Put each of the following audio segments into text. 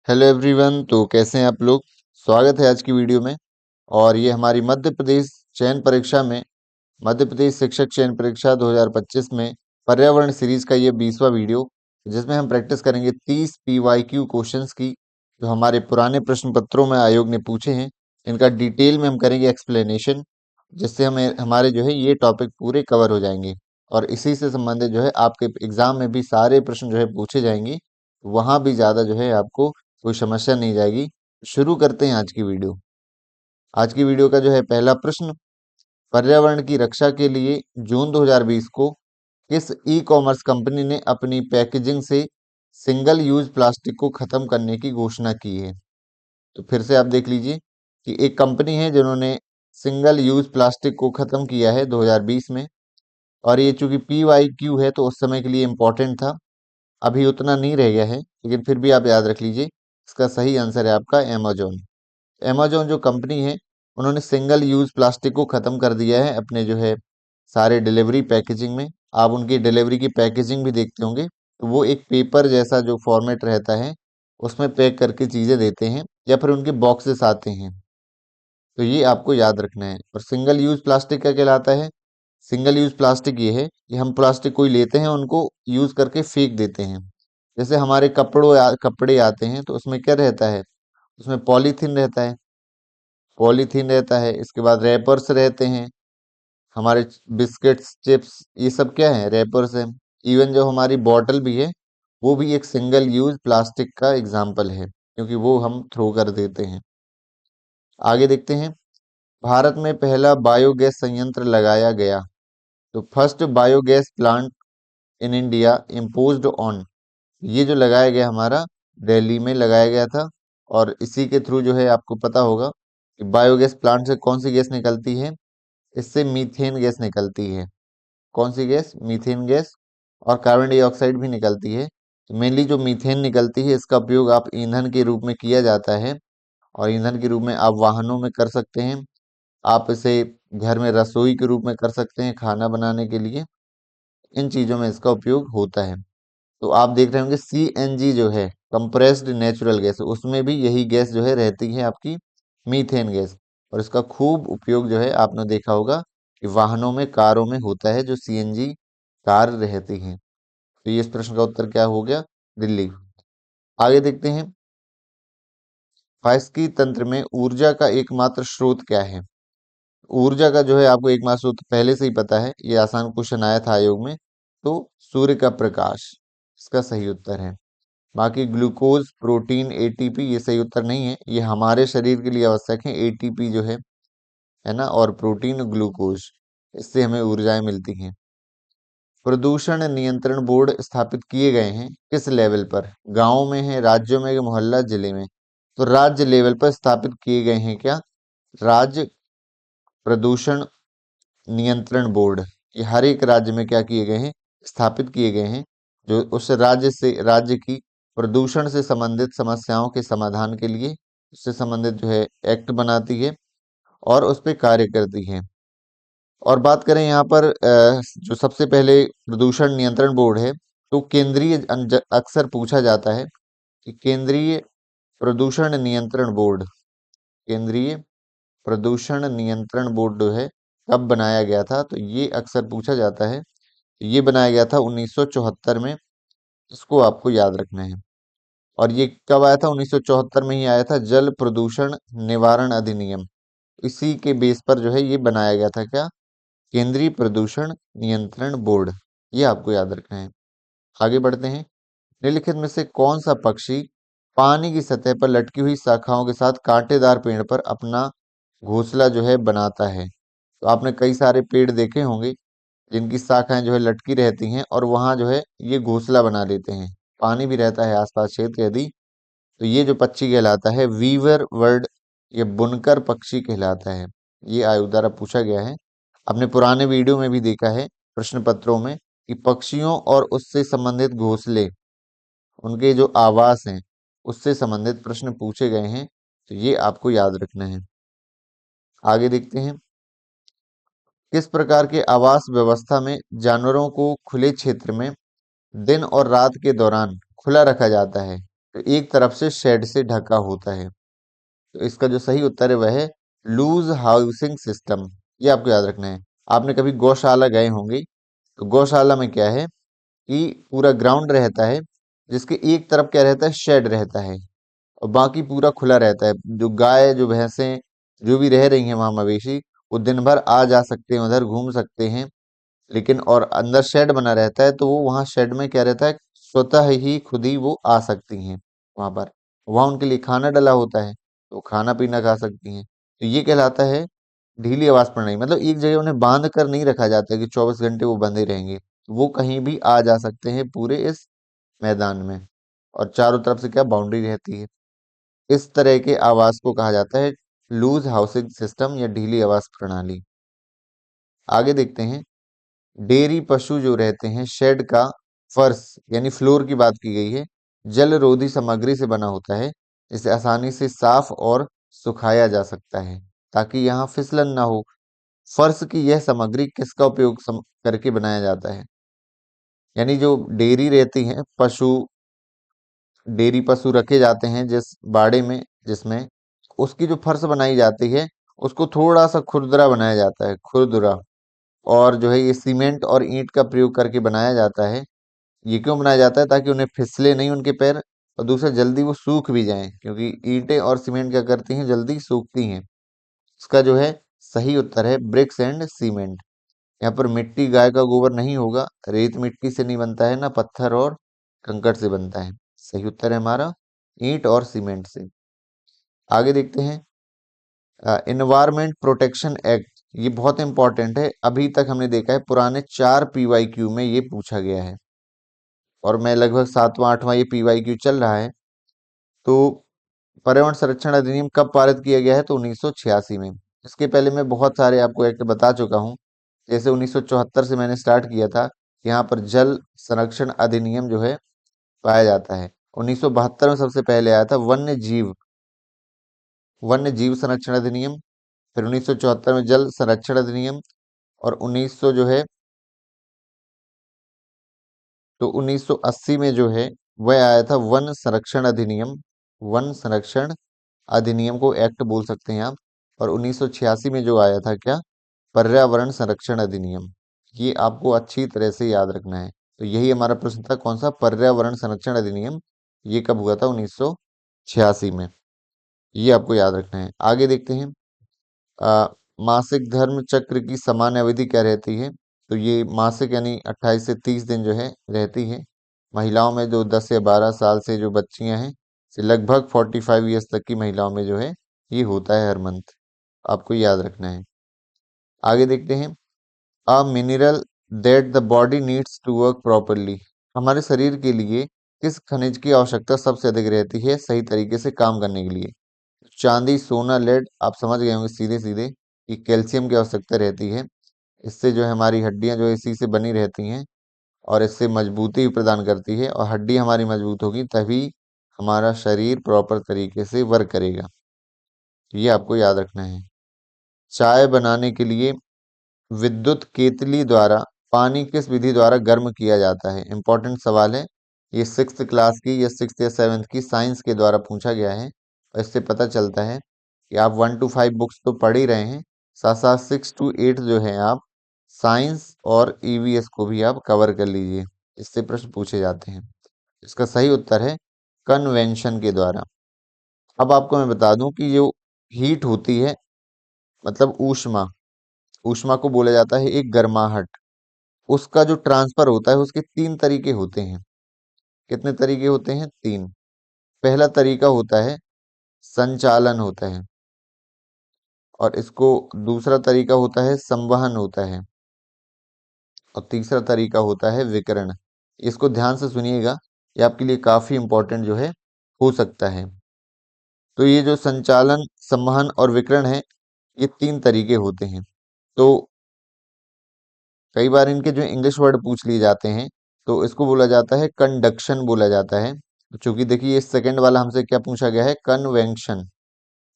Hello everyone. तो कैसे हैं आप लोग। स्वागत है आज की वीडियो में। और ये हमारी मध्य प्रदेश चयन परीक्षा में मध्य प्रदेश शिक्षक चयन परीक्षा 2025 में पर्यावरण सीरीज का ये 20वां वीडियो, जिसमें हम प्रैक्टिस करेंगे 30 PYQ क्वेश्चंस की, जो हमारे पुराने प्रश्न पत्रों में आयोग ने पूछे हैं। इनका डिटेल में हम करेंगे एक्सप्लेनेशन, जिससे हमें हमारे जो है ये टॉपिक पूरे कवर हो जाएंगे। और इसी से संबंधित जो है आपके एग्जाम में भी सारे प्रश्न जो है पूछे जाएंगे। वहां भी ज्यादा जो है आपको कोई समस्या नहीं जाएगी। शुरू करते हैं आज की वीडियो। आज की वीडियो का जो है पहला प्रश्न, पर्यावरण की रक्षा के लिए जून 2020 को किस ई कॉमर्स कंपनी ने अपनी पैकेजिंग से सिंगल यूज प्लास्टिक को खत्म करने की घोषणा की है। तो फिर से आप देख लीजिए कि एक कंपनी है जिन्होंने सिंगल यूज प्लास्टिक को खत्म किया है 2020 में। और ये चूंकि PYQ है तो उस समय के लिए इम्पोर्टेंट था, अभी उतना नहीं रह गया है, लेकिन फिर भी आप याद रख लीजिए। इसका सही आंसर है आपका अमेजोन। अमेजोन जो कंपनी है, उन्होंने सिंगल यूज प्लास्टिक को खत्म कर दिया है अपने जो है सारे डिलीवरी पैकेजिंग में। आप उनकी डिलीवरी की पैकेजिंग भी देखते होंगे, तो वो एक पेपर जैसा जो फॉर्मेट रहता है उसमें पैक करके चीजें देते हैं, या फिर उनके बॉक्सेस आते हैं। तो ये आपको याद रखना है। और सिंगल यूज प्लास्टिक क्या कहलाता है? सिंगल यूज प्लास्टिक ये है कि हम प्लास्टिक कोई लेते हैं, उनको यूज करके फेंक देते हैं। जैसे हमारे कपड़े आते हैं तो उसमें क्या रहता है? उसमें पॉलीथीन रहता है। पॉलीथीन रहता है, इसके बाद रैपर्स रहते हैं। हमारे बिस्किट्स, चिप्स, ये सब क्या है? रैपर्स हैं। इवन जो हमारी बॉटल भी है, वो भी एक सिंगल यूज प्लास्टिक का एग्जाम्पल है, क्योंकि वो हम थ्रो कर देते हैं। आगे देखते हैं। भारत में पहला बायोगैस संयंत्र लगाया गया। तो first biogas plant in India imposed on, ये जो लगाया गया हमारा दिल्ली में लगाया गया था। और इसी के थ्रू जो है आपको पता होगा कि बायोगैस प्लांट से कौन सी गैस निकलती है? इससे मीथेन गैस निकलती है। कौन सी गैस? Methane gas. और कार्बन डाइऑक्साइड भी निकलती है। तो मेनली जो मीथेन निकलती है, इसका उपयोग आप ईंधन के रूप में किया जाता है। और ईंधन के रूप में आप वाहनों में कर सकते हैं। आप इसे घर में रसोई के रूप में कर सकते हैं, खाना बनाने के लिए। इन चीजों में इसका उपयोग होता है। तो आप देख रहे होंगे CNG जो है, कंप्रेस्ड नेचुरल गैस, उसमें भी यही गैस जो है रहती है आपकी, मीथेन गैस। और इसका खूब उपयोग जो है आपने देखा होगा कि वाहनों में, कारों में होता है, जो CNG कार रहती हैं। तो ये इस प्रश्न का उत्तर क्या हो गया? दिल्ली। आगे देखते हैं। पारस्परिक तंत्र में ऊर्जा का एकमात्र स्रोत क्या है? ऊर्जा का जो है आपको एकमात्र स्रोत पहले से ही पता है, ये आसान क्वेश्चन आया था आयोग में। तो सूर्य का प्रकाश इसका सही उत्तर है। बाकी ग्लूकोज, प्रोटीन, ATP ये सही उत्तर नहीं है। ये हमारे शरीर के लिए आवश्यक है, ATP जो है ना, और प्रोटीन, ग्लूकोज, इससे हमें ऊर्जाएं मिलती हैं। प्रदूषण नियंत्रण बोर्ड स्थापित किए गए हैं किस लेवल पर? गांव में है, राज्यों में, मोहल्ला, जिले में? तो राज्य लेवल पर स्थापित किए गए हैं क्या? राज्य प्रदूषण नियंत्रण बोर्ड, ये हर एक राज्य में क्या किए गए हैं? स्थापित किए गए हैं, जो उस राज्य की प्रदूषण से संबंधित समस्याओं के समाधान के लिए, उससे संबंधित जो है एक्ट बनाती है और उस पे कार्य करती है। और बात करें यहाँ पर जो सबसे पहले प्रदूषण नियंत्रण बोर्ड है, तो अक्सर पूछा जाता है कि केंद्रीय प्रदूषण नियंत्रण बोर्ड, केंद्रीय प्रदूषण नियंत्रण बोर्ड जो है कब बनाया गया था? तो ये अक्सर पूछा जाता है। ये बनाया गया था 1974 में। इसको आपको याद रखना है। और ये कब आया था? 1974 में ही आया था, जल प्रदूषण निवारण अधिनियम। इसी के बेस पर जो है ये बनाया गया था क्या? केंद्रीय प्रदूषण नियंत्रण बोर्ड। ये आपको याद रखना है। आगे बढ़ते हैं। निम्नलिखित में से कौन सा पक्षी पानी की सतह पर लटकी हुई शाखाओं के साथ कांटेदार पेड़ पर अपना घोंसला जो है बनाता है? तो आपने कई सारे पेड़ देखे होंगे जिनकी शाखाएं जो है लटकी रहती हैं, और वहां जो है ये घोंसला बना लेते हैं। पानी भी रहता है आसपास क्षेत्र यदि, तो ये जो पक्षी कहलाता है वीवर बर्ड, ये बुनकर पक्षी कहलाता है। ये आयु द्वारा पूछा गया है। अपने पुराने वीडियो में भी देखा है, प्रश्न पत्रों में, कि पक्षियों और उससे संबंधित घोंसले, उनके जो आवास हैं, उससे संबंधित प्रश्न पूछे गए हैं। तो ये आपको याद रखना है। आगे देखते हैं। किस प्रकार के आवास व्यवस्था में जानवरों को खुले क्षेत्र में दिन और रात के दौरान खुला रखा जाता है? तो एक तरफ से शेड से ढका होता है। तो इसका जो सही उत्तर है वह है लूज हाउसिंग सिस्टम। ये आपको याद रखना है। आपने कभी गौशाला गए होंगे, तो गौशाला में क्या है कि पूरा ग्राउंड रहता है, जिसके एक तरफ क्या रहता है, शेड रहता है, और बाकी पूरा खुला रहता है। जो गाय, जो भैंसें, जो भी रह रही हैं वहां मवेशी, वो दिन भर आ जा सकते हैं, उधर घूम सकते हैं। लेकिन और अंदर शेड बना रहता है, तो वो वहां शेड में क्या रहता है, स्वतः ही खुद ही वो आ सकती हैं वहां पर। वहां उनके लिए खाना डला होता है, तो खाना पीना खा सकती हैं। तो ये कहलाता है ढीली आवास प्रणाली। मतलब एक जगह उन्हें बांध कर नहीं रखा जाता है कि 24 घंटे वो बंधे रहेंगे। वो कहीं भी आ जा सकते हैं पूरे इस मैदान में, और चारों तरफ से क्या बाउंड्री रहती है। इस तरह के आवास को कहा जाता है लूज हाउसिंग सिस्टम या ढीली आवास प्रणाली। आगे देखते हैं, डेयरी पशु जो रहते हैं, शेड का फर्श यानी फ्लोर की बात की गई है, जल रोधी सामग्री से बना होता है, जिसे आसानी से साफ और सुखाया जा सकता है ताकि यहाँ फिसलन ना हो। फर्श की यह सामग्री किसका उपयोग करके बनाया जाता है? यानी जो डेयरी रहती हैं, पशु, डेयरी पशु रखे जाते हैं जिस बाड़े में, जिसमें उसकी जो फर्श बनाई जाती है, उसको थोड़ा सा खुरदरा बनाया जाता है, खुरदरा। और जो है ये सीमेंट और ईंट का प्रयोग करके बनाया जाता है। ये क्यों बनाया जाता है? ताकि उन्हें फिसले नहीं उनके पैर, और दूसरा जल्दी वो सूख भी जाएं, क्योंकि ईंटें और सीमेंट क्या करती हैं, जल्दी सूखती हैं। इसका जो है सही उत्तर है ब्रिक्स एंड सीमेंट। यहाँ पर मिट्टी, गाय का गोबर नहीं होगा, रेत मिट्टी से नहीं बनता है, ना पत्थर और कंकड़ से बनता है। सही उत्तर है हमारा ईंट और सीमेंट से। आगे देखते हैं, इन्वायरमेंट प्रोटेक्शन एक्ट। ये बहुत इंपॉर्टेंट है। अभी तक हमने देखा है पुराने 4 PYQ में ये पूछा गया है, और मैं लगभग 7वां 8वां ये PYQ चल रहा है। तो पर्यावरण संरक्षण अधिनियम कब पारित किया गया है? तो 1986 में। इसके पहले मैं बहुत सारे आपको एक्ट बता चुका हूँ। जैसे 1974 से मैंने स्टार्ट किया था, यहाँ पर जल संरक्षण अधिनियम जो है पाया जाता है। 1972 में सबसे पहले आया था वन्य जीव संरक्षण अधिनियम। फिर 1974 में जल संरक्षण अधिनियम, और 1900 जो है, तो 1980 में जो है वह आया था वन संरक्षण अधिनियम। वन संरक्षण अधिनियम को एक्ट बोल सकते हैं आप। और 1986 में जो आया था क्या, पर्यावरण संरक्षण अधिनियम। ये आपको अच्छी तरह से याद रखना है। तो यही हमारा प्रश्न था, कौन सा? पर्यावरण संरक्षण अधिनियम। ये कब हुआ था? 1986 में। ये आपको याद रखना है। आगे देखते हैं, अ, मासिक धर्म चक्र की सामान्य अवधि क्या रहती है? तो ये मासिक यानी 28 से 30 दिन जो है रहती है। महिलाओं में जो 10 या 12 साल से जो बच्चियां हैं, से लगभग 45 ईयर्स तक की महिलाओं में जो है ये होता है हर मंथ। आपको याद रखना है। आगे देखते हैं, a mineral that the body needs to work properly. हमारे शरीर के लिए किस खनिज की आवश्यकता सबसे अधिक रहती है सही तरीके से काम करने के लिए? चांदी, सोना, लेड, आप समझ गए होंगे सीधे सीधे कि कैल्शियम की आवश्यकता रहती है। इससे जो है हमारी हड्डियां जो है इसी से बनी रहती हैं, और इससे मजबूती प्रदान करती है, और हड्डी हमारी मजबूत होगी तभी हमारा शरीर प्रॉपर तरीके से वर्क करेगा। ये आपको याद रखना है। चाय बनाने के लिए विद्युत केतली द्वारा पानी किस विधि द्वारा गर्म किया जाता है? इंपॉर्टेंट सवाल है। ये 6th क्लास की या 6th या 7th की साइंस के द्वारा पूछा गया है, और इससे पता चलता है कि आप 1 to 5 बुक्स तो पढ़ ही रहे हैं, साथ साथ 6 to 8 जो है आप साइंस और ईवीएस को भी आप कवर कर लीजिए। इससे प्रश्न पूछे जाते हैं। इसका सही उत्तर है कन्वेंशन के द्वारा। अब आपको मैं बता दूं कि जो हीट होती है, मतलब ऊष्मा, ऊष्मा को बोला जाता है एक गर्माहट। उसका जो ट्रांसफर होता है, उसके 3 तरीके होते हैं। कितने तरीके होते हैं? 3। पहला तरीका होता है संचालन होता है, और इसको दूसरा तरीका होता है संवहन होता है, और तीसरा तरीका होता है विकिरण। इसको ध्यान से सुनिएगा, ये आपके लिए काफी इंपॉर्टेंट जो है हो सकता है। तो ये जो संचालन, संवहन और विकिरण है, ये 3 तरीके होते हैं। तो कई बार इनके जो इंग्लिश वर्ड पूछ लिए जाते हैं, तो इसको बोला जाता है कंडक्शन बोला जाता है। चूंकि देखिए इस सेकंड वाला हमसे क्या पूछा गया है, कन्वेंशन।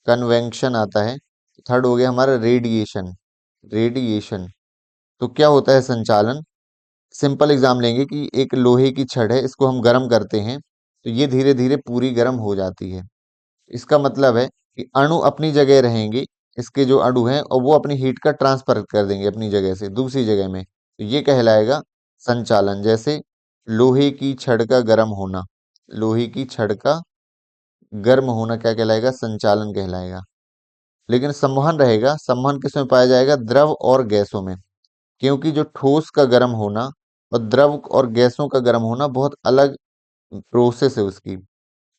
कन्वेंशन आता है। थर्ड हो गया हमारा रेडिएशन। रेडिएशन। तो क्या होता है संचालन? सिंपल एग्जाम लेंगे कि एक लोहे की छड़ है, इसको हम गर्म करते हैं, तो ये धीरे धीरे पूरी गर्म हो जाती है। इसका मतलब है कि अणु अपनी जगह रहेंगे, इसके जो अणु हैं और वो अपनी हीट का ट्रांसफर कर देंगे अपनी जगह से दूसरी जगह में, तो ये कहलाएगा संचालन। जैसे लोहे की छड़ का गर्म होना, लोहे की छड़ का गर्म होना क्या कहलाएगा? संचालन कहलाएगा। लेकिन संवहन रहेगा, संवहन किसमें पाया जाएगा? द्रव और गैसों में, क्योंकि जो ठोस का गर्म होना और द्रव और गैसों का गर्म होना बहुत अलग प्रोसेस है उसकी।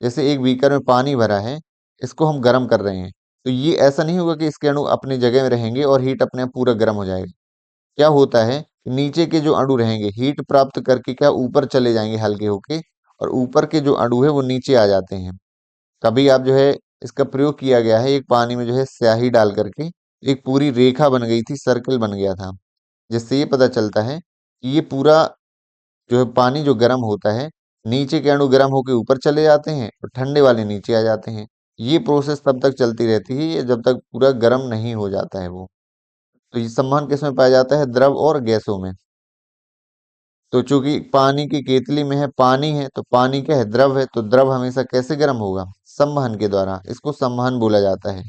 जैसे एक बीकर में पानी भरा है, इसको हम गर्म कर रहे हैं, तो ये ऐसा नहीं होगा कि इसके अणु अपनी जगह में रहेंगे और हीट अपने आप पूरा गर्म हो जाएगा। क्या होता है, नीचे के जो अणु रहेंगे हीट प्राप्त करके क्या ऊपर चले जाएंगे हल्के होके, और ऊपर के जो अणु है वो नीचे आ जाते हैं। कभी आप जो है इसका प्रयोग किया गया है, एक पानी में जो है स्याही डाल करके एक पूरी रेखा बन गई थी, सर्कल बन गया था, जिससे ये पता चलता है कि ये पूरा जो है पानी जो गर्म होता है, नीचे के अणु गर्म होकर ऊपर चले जाते हैं और ठंडे वाले नीचे आ जाते हैं। ये प्रोसेस तब तक चलती रहती है ये जब तक पूरा गर्म नहीं हो जाता है वो। तो ये संवहन किसमें पाया जाता है? द्रव और गैसों में। तो चूंकि पानी की केतली में है, पानी है, तो पानी क्या है? द्रव है, तो द्रव हमेशा कैसे गर्म होगा? संवहन के द्वारा। इसको संवहन बोला जाता है,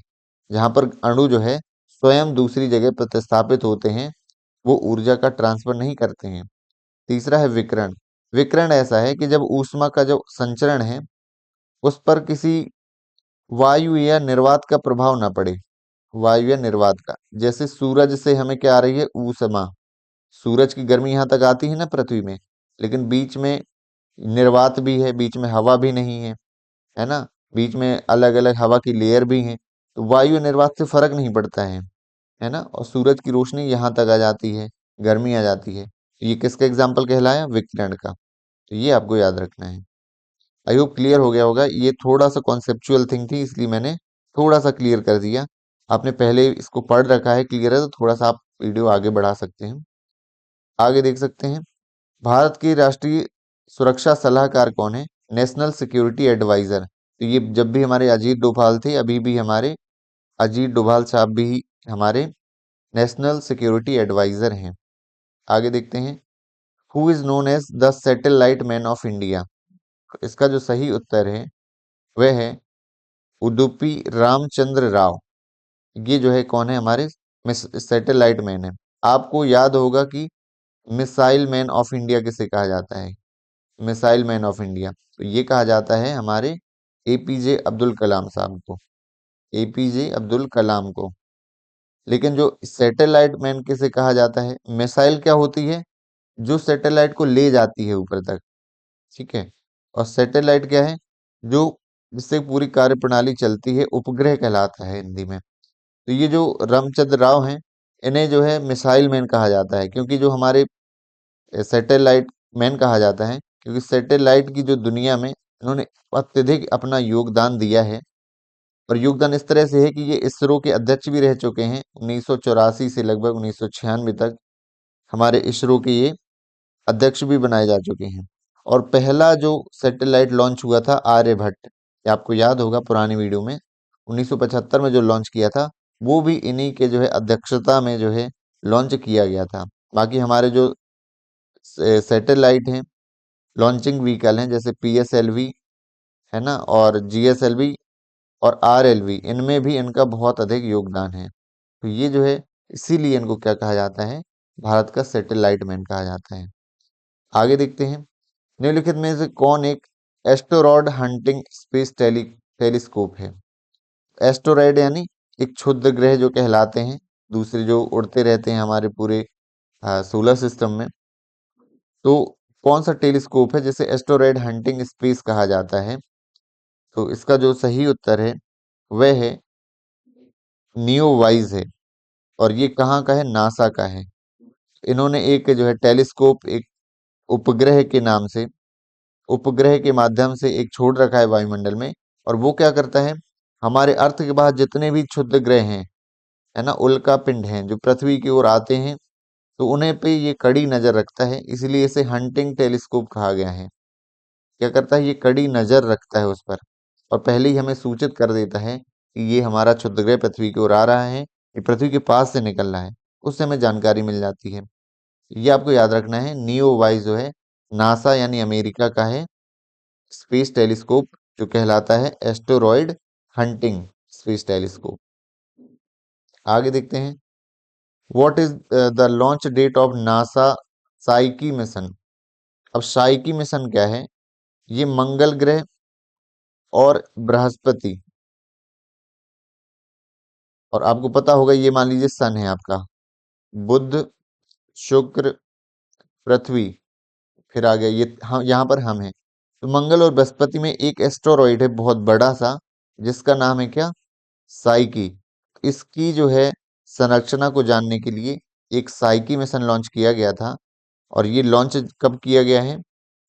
जहां पर अणु जो है स्वयं दूसरी जगह प्रतिस्थापित होते हैं, वो ऊर्जा का ट्रांसफर नहीं करते हैं। तीसरा है विकिरण। विकिरण ऐसा है कि जब ऊष्मा का जो संचरण है उस पर किसी वायु या निर्वात का प्रभाव ना पड़े, वायु या निर्वात का। जैसे सूरज से हमें क्या आ रही है? ऊष्मा। सूरज की गर्मी यहाँ तक आती है ना पृथ्वी में, लेकिन बीच में निर्वात भी है, बीच में हवा भी नहीं है ना, बीच में अलग अलग हवा की लेयर भी हैं, तो वायु निर्वात से फर्क नहीं पड़ता है ना, और सूरज की रोशनी यहाँ तक आ जाती है, गर्मी आ जाती है। तो ये किसका एग्जाम्पल कहलाया? विकिरण का। तो ये आपको याद रखना है। आई होप क्लियर हो गया होगा। ये थोड़ा सा कॉन्सेप्चुअल थिंग थी, इसलिए मैंने थोड़ा सा क्लियर कर दिया। आपने पहले इसको पढ़ रखा है, क्लियर है, तो थोड़ा सा आप वीडियो आगे बढ़ा सकते हैं। आगे देख सकते हैं, भारत की राष्ट्रीय सुरक्षा सलाहकार कौन है? National security adviser. तो ये जब भी हमारे अजीत डोभाल थे, अभी भी हमारे अजीत डोभाल साहब भी हमारे नेशनल सिक्योरिटी एडवाइजर हैं। आगे देखते हैं, who is known as the satellite man of India. इसका जो सही उत्तर है वह है उडुपी रामचंद्र राव। ये जो है कौन है? हमारे सैटेलाइट मैन है। आपको याद होगा कि मिसाइल मैन ऑफ इंडिया किसे कहा जाता है? मिसाइल मैन ऑफ इंडिया, तो ये कहा जाता है हमारे एपीजे अब्दुल कलाम साहब को, एपीजे अब्दुल कलाम को। लेकिन जो सैटेलाइट मैन किसे कहा जाता है? मिसाइल क्या होती है? जो सैटेलाइट को ले जाती है ऊपर तक, ठीक है। और सैटेलाइट क्या है? जो जिससे पूरी कार्य प्रणाली चलती है, उपग्रह कहलाता है हिंदी में। तो ये जो रामचंद्र राव हैं, इन्हें जो है मिसाइल मैन कहा जाता है, क्योंकि जो हमारे सैटेलाइट मैन कहा जाता है, क्योंकि सैटेलाइट की जो दुनिया में इन्होंने अत्यधिक अपना योगदान दिया है। और योगदान इस तरह से है कि ये इसरो के अध्यक्ष भी रह चुके हैं, 1984 से लगभग 1996 तक हमारे इसरो के ये अध्यक्ष भी बनाए जा चुके हैं। और पहला जो सैटेलाइट लॉन्च हुआ था आर्यभट्ट, ये आपको याद होगा पुरानी वीडियो में, 1975 में जो लॉन्च किया था, वो भी इन्हीं के जो है अध्यक्षता में जो है लॉन्च किया गया था। बाकी हमारे जो सैटेलाइट हैं, लॉन्चिंग व्हीकल हैं, जैसे पीएसएलवी है ना, और जीएसएलवी और आरएलवी, इनमें भी इनका बहुत अधिक योगदान है। तो ये जो है, इसीलिए इनको क्या कहा जाता है? भारत का सैटेलाइट मैन कहा जाता है। आगे देखते हैं, निम्नलिखित में से कौन एक एस्टेरॉयड हंटिंग स्पेस टेलीस्कोप है? एस्टेरॉयड यानी एक क्षुद्र ग्रह जो कहलाते हैं, दूसरे जो उड़ते रहते हैं हमारे पूरे सोलर सिस्टम में। तो कौन सा टेलीस्कोप है जिसे एस्टेरॉयड हंटिंग स्पेस कहा जाता है? तो इसका जो सही उत्तर है वह है नियोवाइज है। और ये कहाँ का है? नासा का है। इन्होंने एक जो है टेलीस्कोप, एक उपग्रह के नाम से, उपग्रह के माध्यम से एक छोड़ रखा है वायुमंडल में। और वो क्या करता है? हमारे अर्थ के बाहर जितने भी क्षुद्र ग्रह हैं, है ना, उल्का पिंड हैं, जो पृथ्वी की ओर आते हैं, तो उन्हें पे ये कड़ी नजर रखता है, इसलिए इसे हंटिंग टेलीस्कोप कहा गया है। क्या करता है? ये कड़ी नजर रखता है उस पर, और पहले ही हमें सूचित कर देता है कि ये हमारा क्षुद्रग्रह पृथ्वी की ओर आ रहा है, ये पृथ्वी के पास से निकल रहा है, उससे हमें जानकारी मिल जाती है। ये आपको याद रखना है। नियो वाई जो है नासा यानी अमेरिका का है, स्पेस टेलीस्कोप जो कहलाता है एस्टेरॉयड हंटिंग स्पेस टेलीस्कोप। आगे देखते हैं, what is the launch date of NASA Psyche mission. अब साइकी मिशन क्या है? ये मंगल ग्रह और बृहस्पति, और आपको पता होगा ये मान लीजिए सन है आपका, बुध, शुक्र, पृथ्वी, फिर आ गया ये हम, यहाँ पर हम हैं। तो मंगल और बृहस्पति में एक एस्टेरॉइड है बहुत बड़ा सा, जिसका नाम है क्या? साइकी। इसकी जो है संरचना को जानने के लिए एक साइकी मिशन लॉन्च किया गया था। और ये लॉन्च कब किया गया है?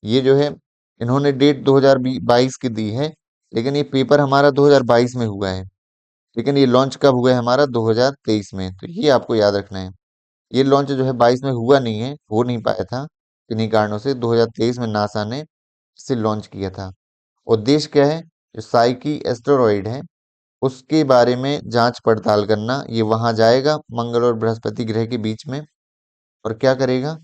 ये जो है इन्होंने डेट 2022 की दी है, लेकिन ये पेपर हमारा 2022 में हुआ है, लेकिन ये लॉन्च कब हुआ है हमारा? 2023 में। तो ये आपको याद रखना है। ये लॉन्च जो है 22 में हुआ नहीं है, हो नहीं पाया था किन्हीं कारणों से। 2023 में नासा ने इसे लॉन्च किया था। उद्देश्य क्या है? जो साइकी एस्टेरॉइड है उसके बारे में जांच पड़ताल करना। ये वहां जाएगा मंगल और बृहस्पति ग्रह के बीच में, और क्या करेगा?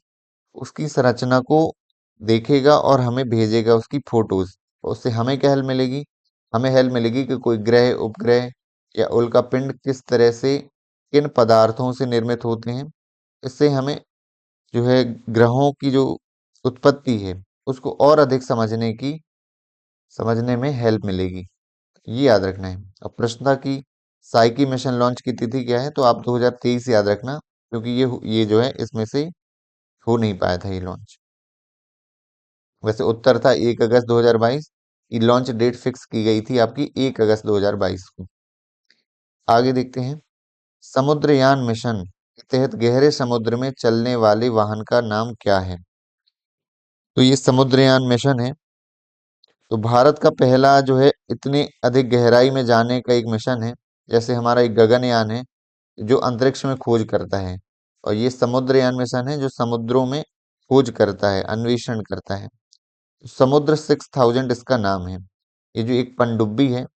उसकी संरचना को देखेगा और हमें भेजेगा उसकी फोटोज। उससे हमें क्या हेल्प मिलेगी? हमें हेल्प मिलेगी कि कोई ग्रह, उपग्रह या उल्का पिंड किस तरह से, किन पदार्थों से निर्मित होते हैं। इससे हमें जो है ग्रहों की जो उत्पत्ति है उसको और अधिक समझने में हेल्प मिलेगी। ये याद रखना है। अब प्रश्न था कि साइकी मिशन लॉन्च की तिथि क्या है, तो आप 2023 याद रखना, क्योंकि ये जो है इसमें से हो नहीं पाया था ये लॉन्च। वैसे उत्तर था 1 अगस्त 2022। ये लॉन्च डेट फिक्स की गई थी आपकी 1 अगस्त 2022 को। आगे देखते हैं, समुद्रयान मिशन के तहत गहरे समुद्र में चलने वाले वाहन का नाम क्या है? तो ये समुद्रयान मिशन है। तो भारत का पहला जो है इतनी अधिक गहराई में जाने का एक मिशन है, जैसे हमारा एक गगनयान है जो अंतरिक्ष में खोज करता है, और ये समुद्रयान मिशन है जो समुद्रों में खोज करता है, अन्वेषण करता है। समुद्र 6000 इसका नाम है। ये जो एक पनडुब्बी है,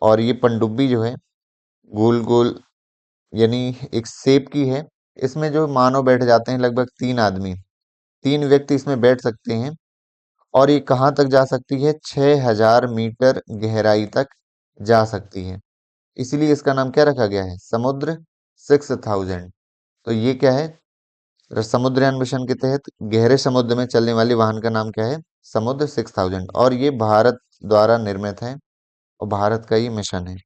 और ये पनडुब्बी जो है गोल गोल यानी एक शेप की है। इसमें जो मानव बैठ जाते हैं लगभग 3 आदमी, 3 व्यक्ति इसमें बैठ सकते हैं। और ये कहाँ तक जा सकती है? 6000 मीटर गहराई तक जा सकती है। इसीलिए इसका नाम क्या रखा गया है? समुद्र 6000। तो ये क्या है? समुद्रयान मिशन के तहत गहरे समुद्र में चलने वाले वाहन का नाम क्या है? समुद्र 6000, और ये भारत द्वारा निर्मित है और भारत का ये मिशन है।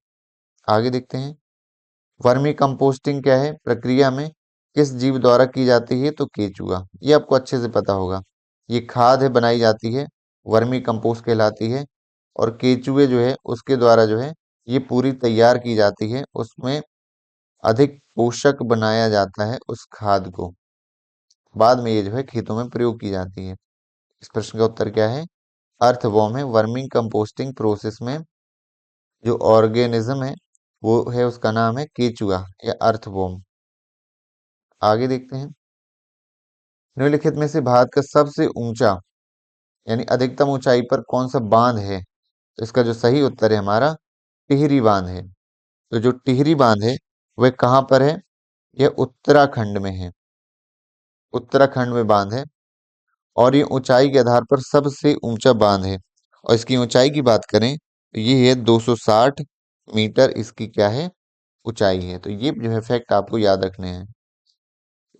आगे देखते हैं, वर्मी कंपोस्टिंग क्या है? प्रक्रिया में किस जीव द्वारा की जाती है? तो केचुआ। ये आपको अच्छे से पता होगा। ये खाद है बनाई जाती है, वर्मी कंपोस्ट कहलाती है, और केचुए जो है उसके द्वारा जो है ये पूरी तैयार की जाती है। उसमें अधिक पोषक बनाया जाता है उस खाद को, बाद में ये जो है खेतों में प्रयोग की जाती है। इस प्रश्न का उत्तर क्या है? अर्थवॉर्म है। वर्मिंग कंपोस्टिंग प्रोसेस में जो ऑर्गेनिज्म है वो है, उसका नाम है केचुआ या अर्थवॉर्म। आगे देखते हैं, निम्नलिखित में से भारत का सबसे ऊंचा यानी अधिकतम ऊंचाई पर कौन सा बांध है? तो इसका जो सही उत्तर है हमारा टिहरी बांध है। तो जो टिहरी बांध है वह कहाँ पर है? यह उत्तराखंड में है। उत्तराखंड में बांध है, और ये ऊंचाई के आधार पर सबसे ऊंचा बांध है। और इसकी ऊंचाई की बात करें तो ये है 260 मीटर, इसकी क्या है? ऊंचाई है। तो ये जो है फैक्ट आपको याद रखने हैं।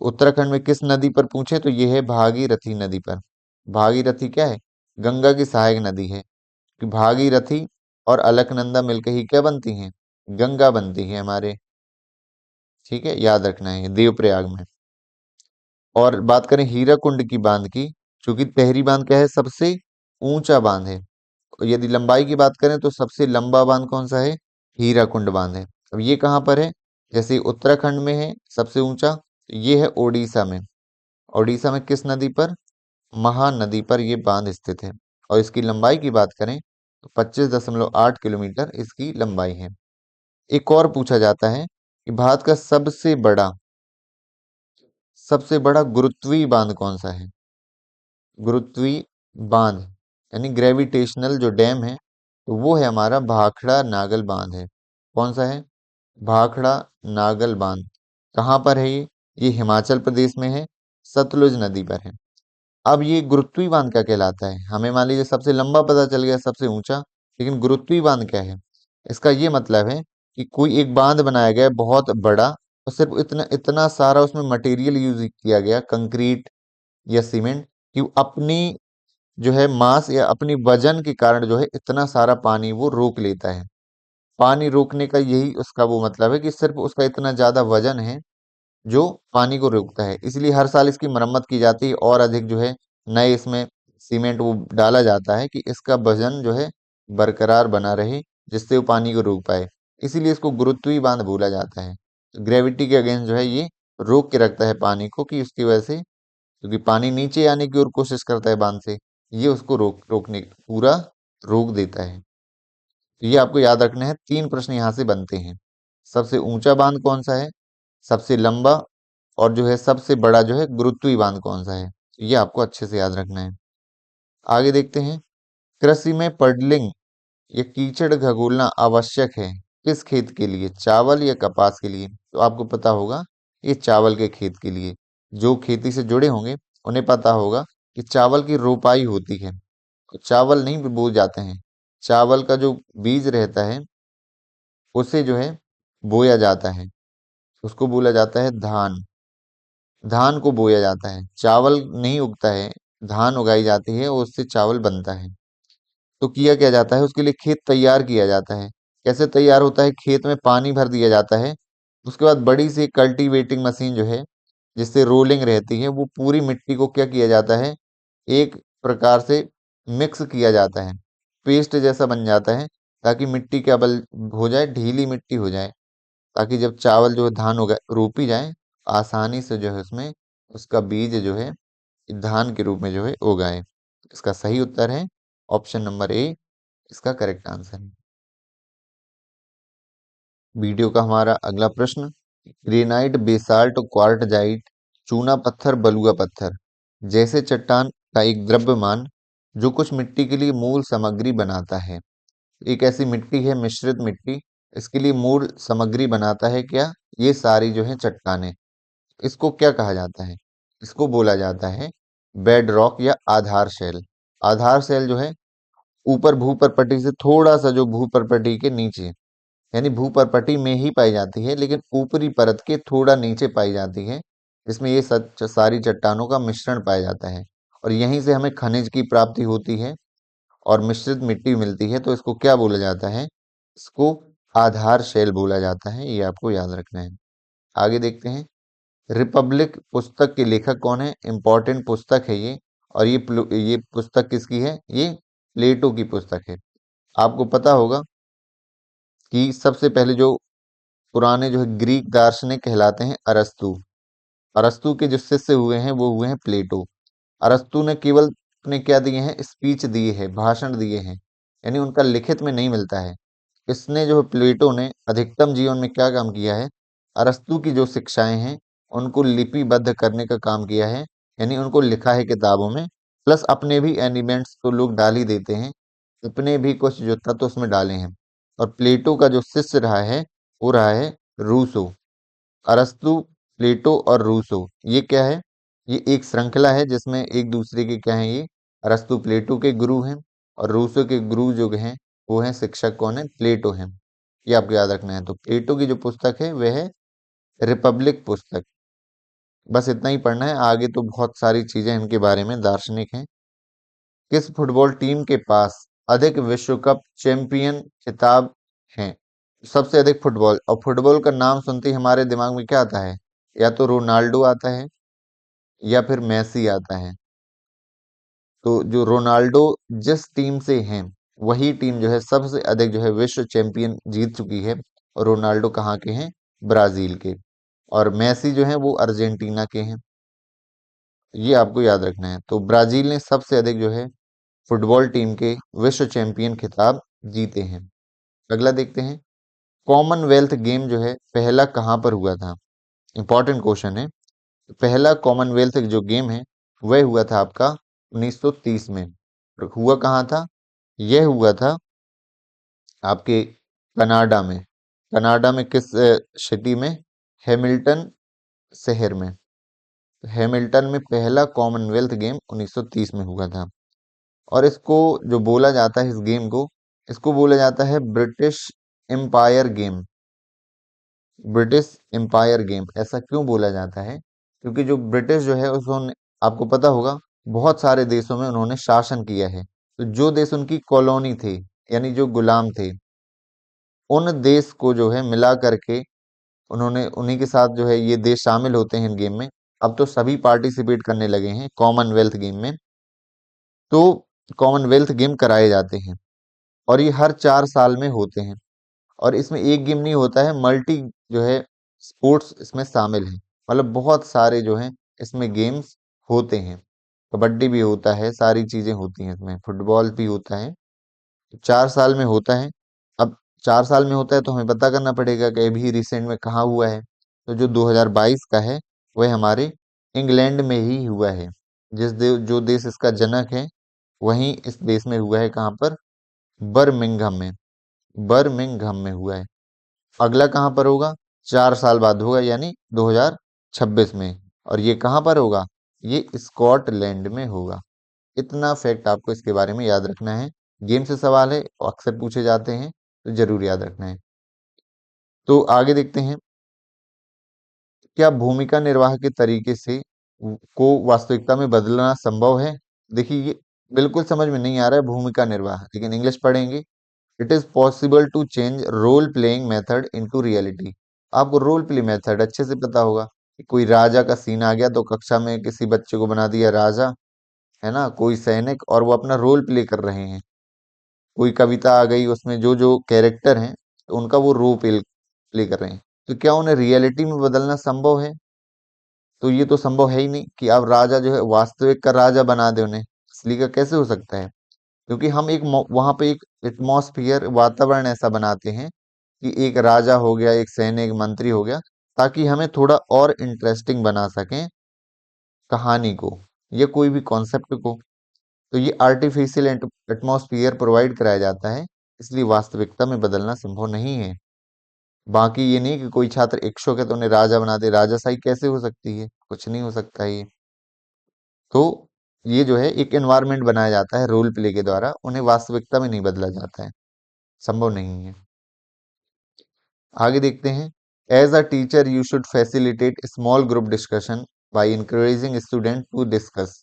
उत्तराखंड में किस नदी पर पूछे तो ये है भागीरथी नदी पर। भागीरथी क्या है? गंगा की सहायक नदी है। कि भागीरथी और अलकनंदा मिलकर ही क्या बनती हैं? गंगा बनती है हमारे। ठीक है, याद रखना है, देवप्रयाग में। और बात करें हीराकुंड की बांध की, क्योंकि तहरी बांध क्या है? सबसे ऊंचा बांध है। और यदि लंबाई की बात करें तो सबसे लंबा बांध कौन सा है? हीराकुंड बांध है। अब ये कहाँ पर है? जैसे उत्तराखंड में है सबसे ऊंचा, तो ये है ओडिशा में। ओडिशा में किस नदी पर? महानदी पर ये बांध स्थित है। और इसकी लंबाई की बात करें तो 25.8 किलोमीटर इसकी लंबाई है। एक और पूछा जाता है कि भारत का सबसे बड़ा गुरुत्वीय बांध कौन सा है? गुरुत्वीय बांध यानी ग्रेविटेशनल जो डैम है, तो वो है हमारा भाखड़ा नागल बांध है। कौन सा है? भाखड़ा नागल बांध। कहाँ पर है ये? ये हिमाचल प्रदेश में है, सतलुज नदी पर है। अब ये गुरुत्वीय बांध क्या कहलाता है? हमें मान लीजिए सबसे लंबा पता चल गया, सबसे ऊंचा, लेकिन गुरुत्वीय बांध क्या है? इसका ये मतलब है कि कोई एक बांध बनाया गया है बहुत बड़ा, और सिर्फ इतना इतना सारा उसमें मटेरियल यूज किया गया, कंक्रीट या सीमेंट, कि वो अपनी जो है मास या अपनी वजन के कारण जो है इतना सारा पानी वो रोक लेता है। पानी रोकने का यही उसका वो मतलब है कि सिर्फ उसका इतना ज्यादा वजन है जो पानी को रोकता है। इसलिए हर साल इसकी मरम्मत की जाती है और अधिक जो है नए इसमें सीमेंट वो डाला जाता है कि इसका वजन जो है बरकरार बना रहे, जिससे वो पानी को रोक पाए। इसीलिए इसको गुरुत्वीय बांध बोला जाता है। ग्रेविटी के अगेंस्ट जो है ये रोक के रखता है पानी को, कि उसकी वजह से, क्योंकि पानी नीचे आने की ओर कोशिश करता है बांध से, ये उसको रोकने पूरा रोक देता है। तो ये आपको याद रखना है। 3 प्रश्न यहाँ से बनते हैं। सबसे ऊंचा बांध कौन सा है, सबसे लंबा, और जो है सबसे बड़ा जो है गुरुत्वीय बांध कौन सा है। ये आपको अच्छे से याद रखना है। आगे देखते हैं। कृषि में पडलिंग या कीचड़ खगोलना आवश्यक है किस खेत के लिए, चावल या कपास के लिए? तो आपको पता होगा ये चावल के खेत के लिए। जो खेती से जुड़े होंगे उन्हें पता होगा कि चावल की रोपाई होती है, तो चावल नहीं बोए जाते हैं। चावल का जो बीज रहता है उसे जो है बोया जाता है, उसको बोला जाता है धान। धान को बोया जाता है, चावल नहीं उगता है, धान उगाई जाती है और उससे चावल बनता है। तो किया क्या जाता है, उसके लिए खेत तैयार किया जाता है। कैसे तैयार होता है? खेत में पानी भर दिया जाता है, उसके बाद बड़ी सी कल्टीवेटिंग मशीन जो है, जिससे रोलिंग रहती है, वो पूरी मिट्टी को क्या किया जाता है, एक प्रकार से मिक्स किया जाता है, पेस्ट जैसा बन जाता है, ताकि मिट्टी क्या बल हो जाए, ढीली मिट्टी हो जाए, ताकि जब चावल जो है धान उगा रोपी जाए, आसानी से जो है उसमें उसका बीज जो है धान के रूप में जो है उगाए। इसका सही उत्तर है ऑप्शन नंबर ए, इसका करेक्ट आंसर है। वीडियो का हमारा अगला प्रश्न, ग्रेनाइट, बेसाल्ट, क्वार्टजाइट, चूना पत्थर, बलुआ पत्थर जैसे चट्टान का एक द्रव्यमान जो कुछ मिट्टी के लिए मूल सामग्री बनाता है। एक ऐसी मिट्टी है, मिश्रित मिट्टी, इसके लिए मूल सामग्री बनाता है क्या? ये सारी जो है चट्टानें। इसको क्या कहा जाता है? इसको बोला जाता है बेड रॉक या आधार शैल। आधार शैल जो है ऊपर भूपर्पटी से थोड़ा सा, जो भूपर्पटी के नीचे, यानी भूपर्पटी में ही पाई जाती है, लेकिन ऊपरी परत के थोड़ा नीचे पाई जाती है, जिसमें ये सारी चट्टानों का मिश्रण पाया जाता है, और यहीं से हमें खनिज की प्राप्ति होती है और मिश्रित मिट्टी मिलती है। तो इसको क्या बोला जाता है? इसको आधार शैल बोला जाता है। ये आपको याद रखना है। आगे देखते हैं। रिपब्लिक पुस्तक के लेखक कौन है? इंपॉर्टेंट पुस्तक है ये, और ये पुस्तक किसकी है? ये प्लेटो की पुस्तक है। आपको पता होगा कि सबसे पहले जो पुराने जो है ग्रीक दार्शनिक कहलाते हैं अरस्तु। अरस्तु के जो शिष्य हुए हैं वो हुए हैं प्लेटो। अरस्तु ने केवल अपने क्या दिए हैं, स्पीच दिए हैं, भाषण दिए हैं, यानी उनका लिखित में नहीं मिलता है। इसने जो है प्लेटो ने अधिकतम जीवन में क्या काम किया है, अरस्तु की जो शिक्षाएं हैं उनको लिपिबद्ध करने का काम किया है, यानी उनको लिखा है किताबों में, प्लस अपने भी एलिमेंट्स तो लोग डाल ही देते हैं, अपने भी कुछ जो तत्व उसमें डाले हैं। और प्लेटो का जो शिष्य रहा है वो रहा है रूसो। अरस्तु, प्लेटो और रूसो, ये क्या है? ये एक श्रृंखला है जिसमें एक दूसरे के क्या है, ये अरस्तु प्लेटो के गुरु हैं, और रूसो के गुरु जो हैं वो हैं शिक्षक कौन है? प्लेटो हैं। ये आपको याद रखना है। तो प्लेटो की जो पुस्तक है वह है रिपब्लिक पुस्तक। बस इतना ही पढ़ना है, आगे तो बहुत सारी चीजें इनके बारे में दार्शनिक हैं। किस फुटबॉल टीम के पास अधिक विश्व कप चैंपियन खिताब हैं? सबसे अधिक फुटबॉल, और फुटबॉल का नाम सुनते ही हमारे दिमाग में क्या आता है? या तो रोनाल्डो आता है या फिर मेसी आता है। तो जो रोनाल्डो जिस टीम से हैं वही टीम जो है सबसे अधिक जो है विश्व चैंपियन जीत चुकी है। और रोनाल्डो कहाँ के हैं? ब्राजील के। और मेसी जो है वो अर्जेंटीना के हैं। ये आपको याद रखना है। तो ब्राजील ने सबसे अधिक जो है फुटबॉल टीम के विश्व चैंपियन खिताब जीते हैं। अगला देखते हैं। कॉमनवेल्थ गेम जो है पहला कहाँ पर हुआ था? इंपॉर्टेंट क्वेश्चन है। पहला कॉमनवेल्थ जो गेम है वह हुआ था आपका 1930 में। और हुआ कहाँ था? यह हुआ था आपके कनाडा में। कनाडा में किस सिटी में? हैमिल्टन शहर में। तो हैमिल्टन में पहला कॉमनवेल्थ गेम 1930 में हुआ था। और इसको जो बोला जाता है, इस गेम को, इसको बोला जाता है British Empire game. British Empire game ऐसा क्यों बोला जाता है? क्योंकि जो ब्रिटिश जो है उसने, आपको पता होगा, बहुत सारे देशों में उन्होंने शासन किया है। तो जो देश उनकी कॉलोनी थे, यानी जो गुलाम थे, उन देश को जो है मिला करके उन्होंने, उन्हीं के साथ जो है ये देश शामिल होते हैं इन गेम में। अब तो सभी पार्टिसिपेट करने लगे हैं कॉमनवेल्थ गेम में। तो कॉमनवेल्थ गेम कराए जाते हैं और ये हर 4 साल में होते हैं। और इसमें एक गेम नहीं होता है, मल्टी जो है स्पोर्ट्स इसमें शामिल है। मतलब बहुत सारे जो हैं इसमें गेम्स होते हैं। कबड्डी भी होता है, सारी चीजें होती हैं इसमें, फुटबॉल भी होता है। 4 साल में होता है। अब 4 साल में होता है तो हमें पता करना पड़ेगा कि अभी रिसेंट में कहाँ हुआ है। तो जो 2022 का है वह हमारे इंग्लैंड में ही हुआ है। जो देश इसका जनक है वहीं इस देश में हुआ है। कहाँ पर? बर्मिंघम में। बर्मिंघम में हुआ है। अगला कहाँ पर होगा? 4 साल बाद होगा, यानी 2026 में। और ये कहाँ पर होगा? ये स्कॉटलैंड में होगा। इतना फैक्ट आपको इसके बारे में याद रखना है। गेम से सवाल है और अक्सर पूछे जाते हैं, तो जरूर याद रखना है। तो आगे देखते हैं, क्या भूमिका निर्वाह के तरीके से को वास्तविकता में बदलना संभव है? देखिए, ये बिल्कुल समझ में नहीं आ रहा है भूमिका निर्वाह, लेकिन इंग्लिश पढ़ेंगे। It is possible to change role playing method into reality. आपको रोल प्ले मेथड अच्छे से पता होगा कि कोई राजा का सीन आ गया तो कक्षा में किसी बच्चे को बना दिया राजा, है ना, कोई सैनिक, और वो अपना रोल प्ले कर रहे हैं। कोई कविता आ गई, उसमें जो जो कैरेक्टर हैं तो उनका वो रोल प्ले प्ले कर रहे हैं। तो क्या उन्हें रियलिटी में बदलना संभव है? तो ये तो संभव है ही नहीं कि आप राजा जो है वास्तविक का राजा बना दे उन्हें। असली का कैसे हो सकता है? क्योंकि हम एक वहां पे एक एटमॉस्फियर, वातावरण ऐसा बनाते हैं कि एक राजा हो गया, एक सैनिक, मंत्री हो गया, ताकि हमें थोड़ा और इंटरेस्टिंग बना सकें कहानी को या कोई भी कॉन्सेप्ट को। तो ये आर्टिफिशियल एटमॉस्फियर प्रोवाइड कराया जाता है, इसलिए वास्तविकता में बदलना संभव नहीं है। बाकी ये नहीं कि कोई छात्र इच्छुक है तो उन्हें राजा बना दे, राजाशाही कैसे हो सकती है? कुछ नहीं हो सकता ये। तो ये जो है एक एनवायरनमेंट बनाया जाता है रोल प्ले के द्वारा, उन्हें वास्तविकता में नहीं बदला जाता है, संभव नहीं है। आगे देखते हैं, as a teacher you should facilitate small group discussion by encouraging student to discuss.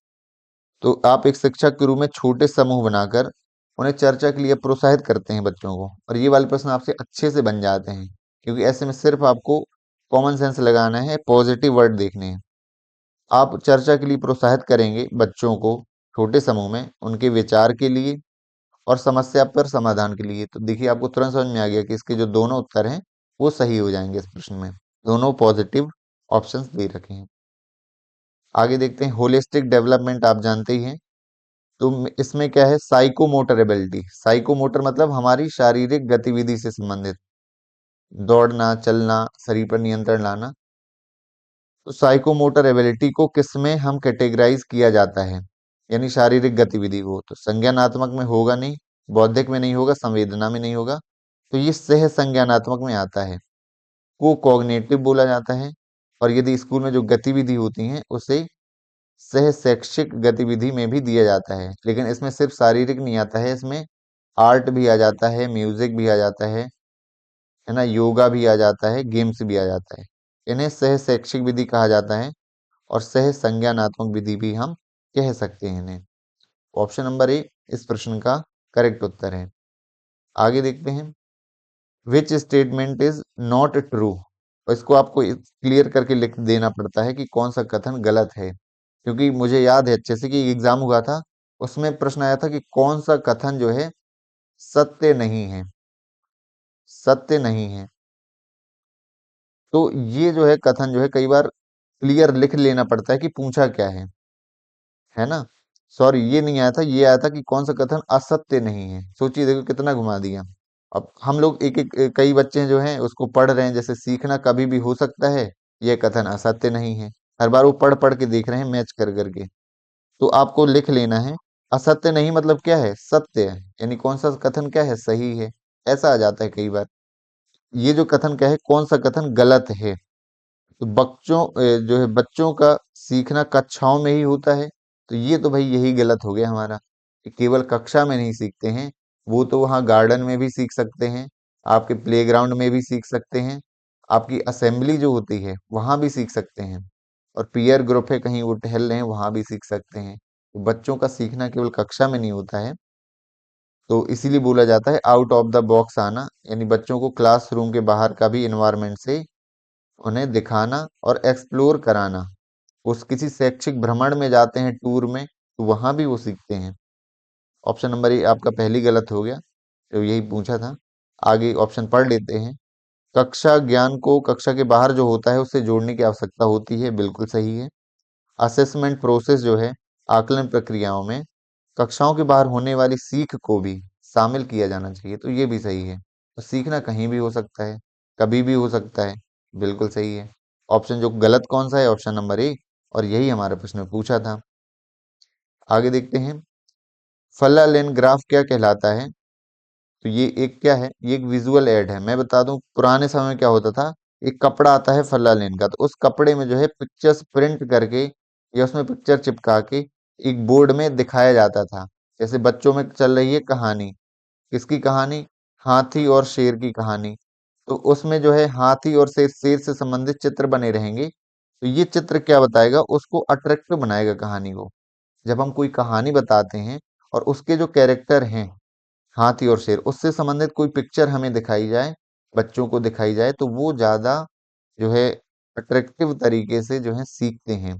तो आप एक शिक्षक के रूप में छोटे समूह बनाकर उन्हें चर्चा के लिए प्रोत्साहित करते हैं बच्चों को। और ये वाले प्रश्न आपसे अच्छे से बन जाते हैं, क्योंकि ऐसे में सिर्फ आपको कॉमन सेंस लगाना है, पॉजिटिव वर्ड देखने हैं। आप चर्चा के लिए प्रोत्साहित करेंगे बच्चों को छोटे समूह में, उनके विचार के लिए और समस्या पर समाधान के लिए। तो देखिए, आपको तुरंत समझ में आ गया कि इसके जो दोनों उत्तर हैं वो सही हो जाएंगे इस प्रश्न में। दोनों पॉजिटिव ऑप्शंस दे रखे हैं। आगे देखते हैं, होलिस्टिक डेवलपमेंट आप जानते ही हैं। तो इसमें क्या है? Psychomotor ability. साइकोमोटर मतलब हमारी शारीरिक गतिविधि से संबंधित, दौड़ना, चलना, शरीर पर नियंत्रण लाना। तो साइकोमोटर एबिलिटी को किसमें हम कैटेगराइज किया जाता है, यानी शारीरिक गतिविधि को? तो संज्ञानात्मक में होगा नहीं, बौद्धिक में नहीं होगा, संवेदना में नहीं होगा। तो ये सह संज्ञानात्मक में आता है, को कॉग्निटिव बोला जाता है। और यदि स्कूल में जो गतिविधि होती हैं उसे सह शैक्षिक गतिविधि में भी दिया जाता है। लेकिन इसमें सिर्फ शारीरिक नहीं आता है, इसमें आर्ट भी आ जाता है, म्यूजिक भी आ जाता है ना, योगा भी आ जाता है, गेम्स भी आ जाता है। इन्हें सह शैक्षिक विधि कहा जाता है और सह संज्ञानात्मक विधि भी हम कह सकते हैं इन्हें। ऑप्शन नंबर ए इस प्रश्न का करेक्ट उत्तर है। आगे देखते हैं, which statement is not true. और इसको आपको क्लियर करके लिख देना पड़ता है कि कौन सा कथन गलत है। क्योंकि मुझे याद है अच्छे से कि एग्जाम हुआ था, उसमें प्रश्न आया था कि कौन सा कथन जो है सत्य नहीं है, सत्य नहीं है। तो ये जो है कथन जो है कई बार क्लियर लिख लेना पड़ता है कि पूछा क्या है ना। सॉरी, ये नहीं आया था, ये आया था कि कौन सा कथन असत्य नहीं है। सोचिए, देखो कितना घुमा दिया। अब हम लोग एक एक कई बच्चे जो हैं उसको पढ़ रहे हैं, जैसे सीखना कभी भी हो सकता है, ये कथन असत्य नहीं है। हर बार वो पढ़ पढ़ के देख रहे हैं, मैच कर करके। तो आपको लिख लेना है, असत्य नहीं मतलब क्या है? सत्य है, यानी कौन सा कथन क्या है? सही है। ऐसा आ जाता है कई बार। ये जो कथन क्या है, कौन सा कथन गलत है, तो जो है बच्चों का सीखना कक्षाओं में ही होता है। तो ये तो भाई यही गलत हो गया हमारा कि केवल कक्षा में नहीं सीखते हैं, वो तो वहाँ गार्डन में भी सीख सकते हैं, आपके प्लेग्राउंड में भी सीख सकते हैं, आपकी असेंबली जो होती है वहाँ भी सीख सकते हैं, और पीयर ग्रुप है कहीं वो टहल रहे हैं वहाँ भी सीख सकते हैं। तो बच्चों का सीखना केवल कक्षा में नहीं होता है। तो इसीलिए बोला जाता है आउट ऑफ द बॉक्स आना, यानी बच्चों को क्लासरूम के बाहर का भी इन्वायरमेंट से उन्हें दिखाना और एक्सप्लोर कराना। उस किसी शैक्षिक भ्रमण में जाते हैं टूर में, तो वहां भी वो सीखते हैं। ऑप्शन नंबर ए आपका पहली गलत हो गया, तो यही पूछा था। आगे ऑप्शन पढ़ लेते हैं। कक्षा ज्ञान को कक्षा के बाहर जो होता है उससे जोड़ने की आवश्यकता होती है, बिल्कुल सही है। असेसमेंट प्रोसेस जो है, आकलन प्रक्रियाओं में कक्षाओं के बाहर होने वाली सीख को भी शामिल किया जाना चाहिए, तो ये भी सही है। तो सीखना कहीं भी हो सकता है, कभी भी हो सकता है, बिल्कुल सही है। ऑप्शन जो गलत कौन सा है, ऑप्शन नंबर ए, और यही हमारे प्रश्न में पूछा था। आगे देखते हैं, फला लेन ग्राफ क्या कहलाता है। तो ये एक क्या है, ये एक विजुअल एड है। मैं बता दूं पुराने समय में क्या होता था, एक कपड़ा आता है फला लेन का, तो उस कपड़े में जो है पिक्चर्स प्रिंट करके या उसमें पिक्चर चिपका के एक बोर्ड में दिखाया जाता था। जैसे बच्चों में चल रही है कहानी, किसकी कहानी, हाथी और शेर की कहानी। तो उसमें जो है हाथी और शेर शेर से संबंधित चित्र बने रहेंगे। तो ये चित्र क्या बताएगा, उसको अट्रैक्टिव बनाएगा कहानी को। जब हम कोई कहानी बताते हैं और उसके जो कैरेक्टर हैं हाथी और शेर, उससे संबंधित कोई पिक्चर हमें दिखाई जाए, बच्चों को दिखाई जाए, तो वो ज्यादा जो है अट्रैक्टिव तरीके से जो है सीखते हैं।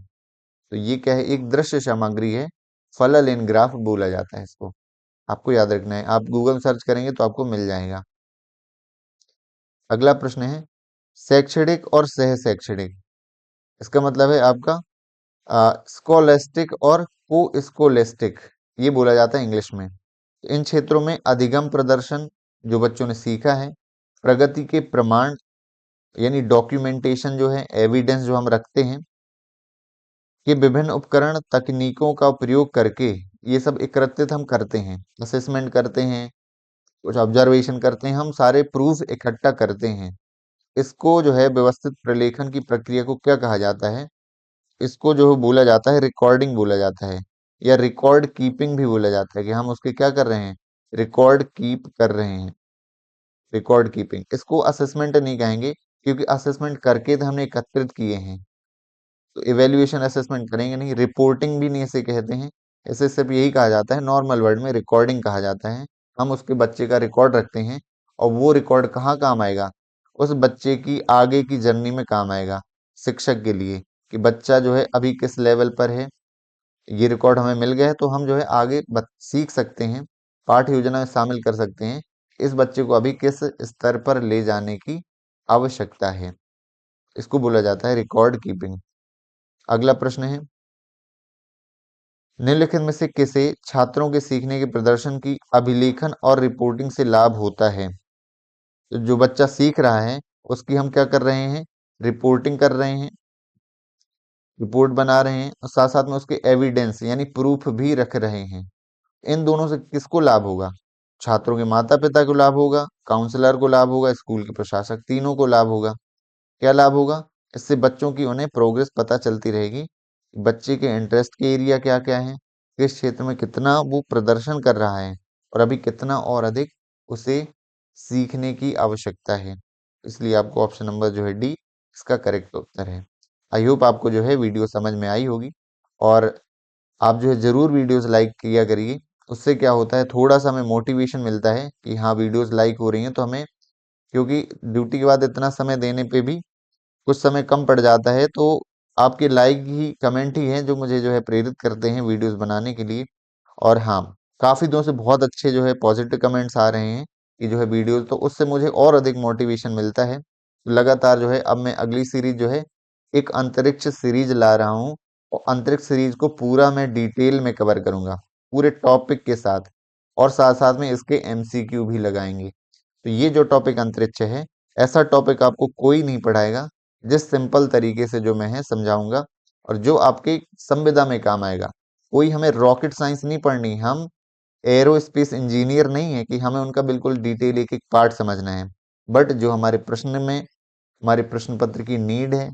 तो ये क्या है, एक दृश्य सामग्री है, फलल इन ग्राफ बोला जाता है इसको। आपको याद रखना है, आप गूगल सर्च करेंगे तो आपको मिल जाएगा। अगला प्रश्न है, शैक्षणिक और सह शैक्षणिक, इसका मतलब है आपका स्कोलेस्टिक और को स्कोलेस्टिक, ये बोला जाता है इंग्लिश में। तो इन क्षेत्रों में अधिगम प्रदर्शन जो बच्चों ने सीखा है, प्रगति के प्रमाण यानी डॉक्यूमेंटेशन जो है, एविडेंस जो हम रखते हैं, ये विभिन्न उपकरण तकनीकों का प्रयोग करके ये सब एकत्रित हम करते हैं, असेसमेंट करते हैं, कुछ ऑब्जर्वेशन करते हैं, हम सारे प्रूफ इकट्ठा करते हैं। इसको जो है व्यवस्थित प्रलेखन की प्रक्रिया को क्या कहा जाता है, इसको जो बोला जाता है रिकॉर्डिंग बोला जाता है, या रिकॉर्ड कीपिंग भी बोला जाता है, कि हम उसके क्या कर रहे हैं, रिकॉर्ड कीप कर रहे हैं, रिकॉर्ड कीपिंग। इसको असेसमेंट नहीं कहेंगे, क्योंकि असेसमेंट करके तो हमने एकत्रित किए हैं, तो इवेल्युएशन असेसमेंट करेंगे नहीं, रिपोर्टिंग भी नहीं इसे कहते हैं। इसे सिर्फ यही कहा जाता है, नॉर्मल वर्ड में रिकॉर्डिंग कहा जाता है। हम उसके बच्चे का रिकॉर्ड रखते हैं, और वो रिकॉर्ड कहाँ काम आएगा, उस बच्चे की आगे की जर्नी में काम आएगा, शिक्षक के लिए, कि बच्चा जो है अभी किस लेवल पर है। ये रिकॉर्ड हमें मिल गया है तो हम जो है आगे सीख सकते हैं, पाठ्य योजना में शामिल कर सकते हैं, इस बच्चे को अभी किस स्तर पर ले जाने की आवश्यकता है। इसको बोला जाता है रिकॉर्ड कीपिंग। अगला प्रश्न है, निम्नलिखित में से किसे छात्रों के सीखने के प्रदर्शन की अभिलेखन और रिपोर्टिंग से लाभ होता है। तो जो बच्चा सीख रहा है उसकी हम क्या कर रहे हैं, रिपोर्टिंग कर रहे हैं, रिपोर्ट बना रहे हैं, और साथ साथ में उसके एविडेंस यानी प्रूफ भी रख रहे हैं। इन दोनों से किसको लाभ होगा, छात्रों के माता पिता को लाभ होगा, काउंसलर को लाभ होगा, स्कूल के प्रशासक, तीनों को लाभ होगा। क्या लाभ होगा, इससे बच्चों की उन्हें प्रोग्रेस पता चलती रहेगी, बच्चे के इंटरेस्ट के एरिया क्या क्या है, किस क्षेत्र में कितना वो प्रदर्शन कर रहा है, और अभी कितना और अधिक उसे सीखने की आवश्यकता है। इसलिए आपको ऑप्शन नंबर जो है डी इसका करेक्ट उत्तर है। आई होप आपको जो है वीडियो समझ में आई होगी, और आप जो है जरूर वीडियोस लाइक किया करिए। उससे क्या होता है, थोड़ा सा हमें मोटिवेशन मिलता है कि हाँ वीडियोस लाइक हो रही हैं, तो हमें, क्योंकि ड्यूटी के बाद इतना समय देने पे भी कुछ समय कम पड़ जाता है, तो आपके लाइक ही, कमेंट ही हैं जो मुझे जो है प्रेरित करते हैं वीडियोस बनाने के लिए। और हाँ, काफी दिनों से बहुत अच्छे जो है पॉजिटिव कमेंट्स आ रहे हैं कि जो है वीडियोस, तो उससे मुझे और अधिक मोटिवेशन मिलता है। लगातार जो है अब मैं अगली सीरीज जो है एक अंतरिक्ष सीरीज ला रहा हूँ, और अंतरिक्ष सीरीज को पूरा मैं डिटेल में कवर करूंगा, पूरे टॉपिक के साथ, और साथ साथ में इसके एमसीक्यू भी लगाएंगे। तो ये जो टॉपिक अंतरिक्ष है, ऐसा टॉपिक आपको कोई नहीं पढ़ाएगा, जिस सिंपल तरीके से जो मैं है समझाऊंगा, और जो आपके संविदा में काम आएगा। कोई हमें रॉकेट साइंस नहीं पढ़नी, हम एरोस्पेस इंजीनियर नहीं है कि हमें उनका बिल्कुल डिटेल एक एक पार्ट समझना है। बट जो हमारे प्रश्न में, हमारे प्रश्न पत्र की नीड है,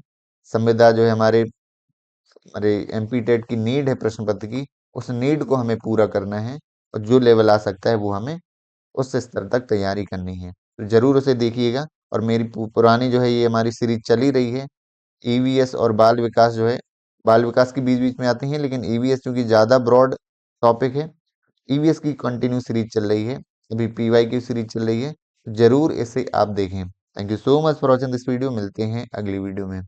संविदा जो है हमारे हमारे एमपी टेट की नीड है प्रश्न पत्र की, उस नीड को हमें पूरा करना है और जो लेवल आ सकता है वो हमें उस स्तर तक तैयारी करनी है। तो जरूर उसे देखिएगा। और मेरी पुरानी जो है ये हमारी सीरीज चली रही है, ईवीएस और बाल विकास जो है, बाल विकास की बीच बीच में आती है, लेकिन ईवीएस चूंकि ज्यादा ब्रॉड टॉपिक है, ईवीएस की कंटिन्यू सीरीज चल रही है, अभी पीवाई की सीरीज चल रही है। जरूर इसे आप देखें। Thank you so much for watching this video. मिलते हैं अगली वीडियो में।